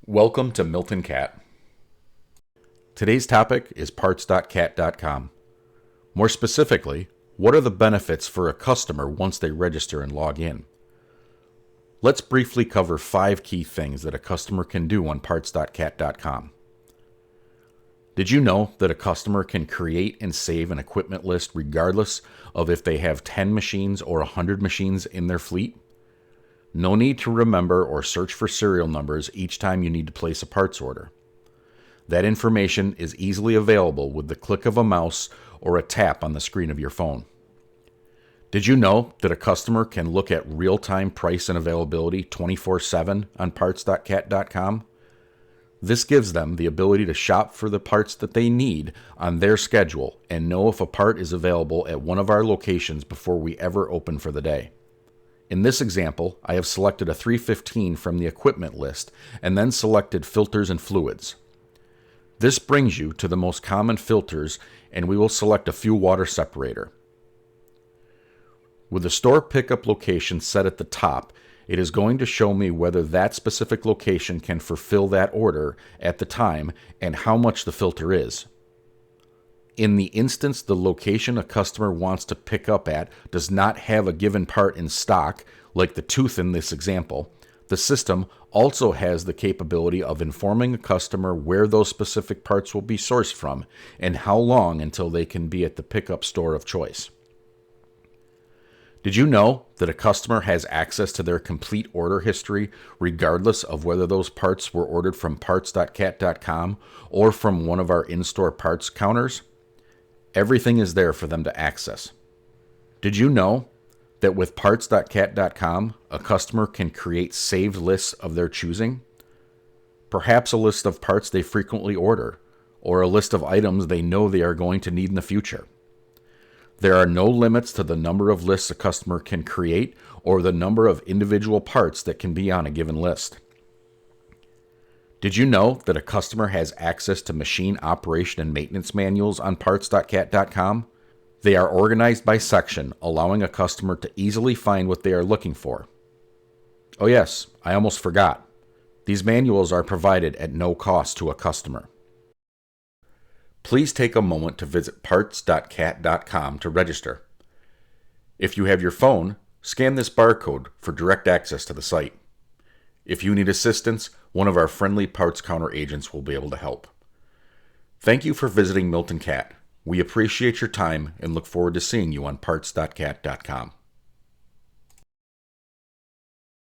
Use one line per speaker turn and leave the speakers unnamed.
Welcome to Milton CAT. Today's topic is parts.cat.com. More specifically, what are the benefits for a customer once they register and log in? Let's briefly cover 5 key things that a customer can do on parts.cat.com. Did you know that a customer can create and save an equipment list regardless of if they have 10 machines or 100 machines in their fleet? No need to remember or search for serial numbers each time you need to place a parts order. That information is easily available with the click of a mouse or a tap on the screen of your phone. Did you know that a customer can look at real-time price and availability 24/7 on parts.cat.com? This gives them the ability to shop for the parts that they need on their schedule and know if a part is available at one of our locations before we ever open for the day. In this example, I have selected a 315 from the equipment list and then selected filters and fluids. This brings you to the most common filters, and we will select a fuel water separator. With the store pickup location set at the top, it is going to show me whether that specific location can fulfill that order at the time and how much the filter is. In the instance the location a customer wants to pick up at does not have a given part in stock, like the tooth in this example, the system also has the capability of informing a customer where those specific parts will be sourced from and how long until they can be at the pickup store of choice. Did you know that a customer has access to their complete order history regardless of whether those parts were ordered from parts.cat.com or from one of our in-store parts counters? Everything is there for them to access. Did you know that with parts.cat.com, a customer can create saved lists of their choosing? Perhaps a list of parts they frequently order, or a list of items they know they are going to need in the future. There are no limits to the number of lists a customer can create or the number of individual parts that can be on a given list. Did you know that a customer has access to machine operation and maintenance manuals on parts.cat.com? They are organized by section, allowing a customer to easily find what they are looking for. Oh yes, I almost forgot. These manuals are provided at no cost to a customer. Please take a moment to visit parts.cat.com to register. If you have your phone, scan this barcode for direct access to the site. If you need assistance, one of our friendly parts counter agents will be able to help. Thank you for visiting Milton CAT. We appreciate your time and look forward to seeing you on parts.cat.com.